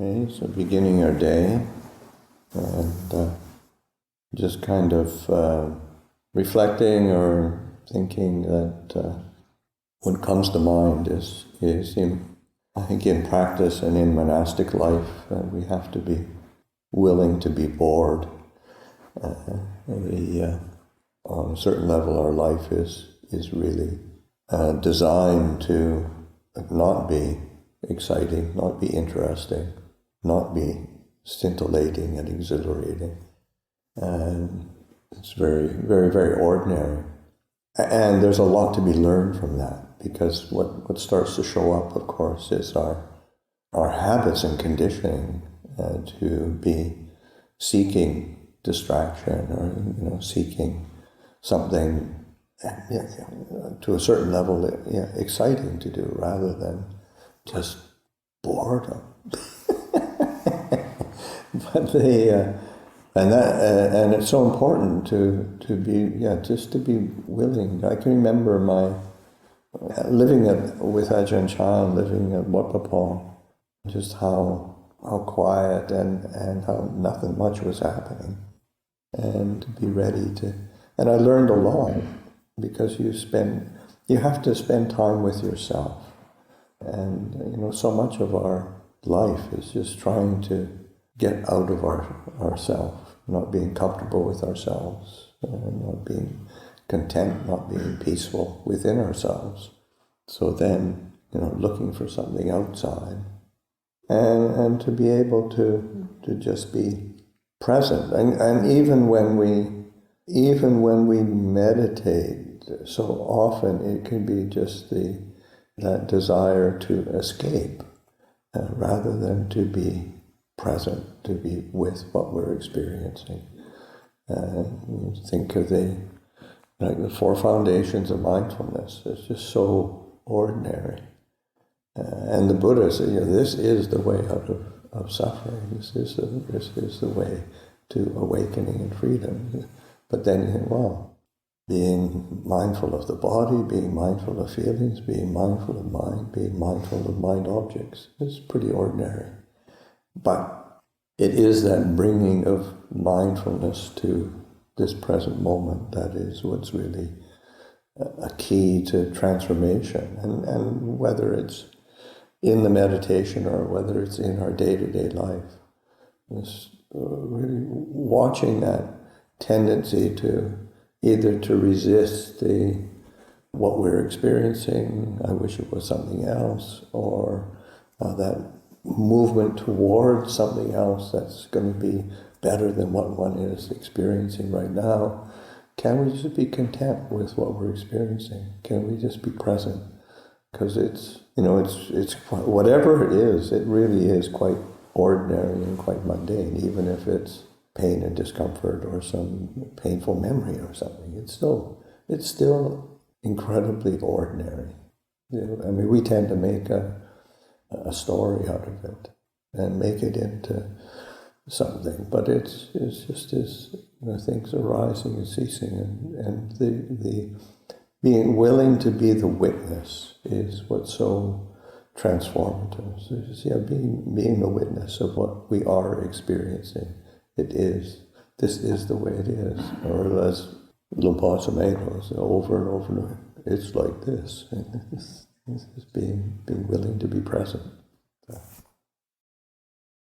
Okay, so beginning our day, and just kind of reflecting or thinking that what comes to mind is I think in practice and in monastic life, we have to be willing to be bored. On a certain level, our life is really designed to not be exciting, not be interesting, not be scintillating and exhilarating. And it's very, very, very ordinary. And there's a lot to be learned from that, because what starts to show up, of course, is our habits and conditioning to be seeking distraction or seeking something to a certain level exciting to do rather than just boredom. But and it's so important to be just to be willing. I can remember my living with Ajahn, living at Wat Pah Pong, just how quiet and how nothing much was happening, and to be ready to. And I learned a lot, because you have to spend time with yourself, and so much of our life is just trying to get out of ourself, not being comfortable with ourselves, not being content, not being peaceful within ourselves. So then, looking for something outside, and to be able to just be present, and even when we meditate, so often it can be just that desire to escape, rather than to be present, to be with what we're experiencing. Think of the 4 foundations of mindfulness. It's just so ordinary. And the Buddha said, this is the way out of suffering. This is the way to awakening and freedom. But then you think, being mindful of the body, being mindful of feelings, being mindful of mind, being mindful of mind objects is pretty ordinary. But it is that bringing of mindfulness to this present moment that is what's really a key to transformation. And whether it's in the meditation or whether it's in our day-to-day life, this really watching that tendency to either to resist what we're experiencing, I wish it was something else, or that movement towards something else that's going to be better than what one is experiencing right now. Can we just be content with what we're experiencing? Can we just be present? Because it's whatever it is, it really is quite ordinary and quite mundane, even if it's pain and discomfort or some painful memory or something. It's still incredibly ordinary. We tend to make a story out of it and make it into something, but it's just things arising and ceasing, and the being willing to be the witness is what's so transformative. So being the witness of what we are experiencing. This is the way it is, or as Lumpur Sumedho says over and over and over, it's like this. It's just being willing to be present.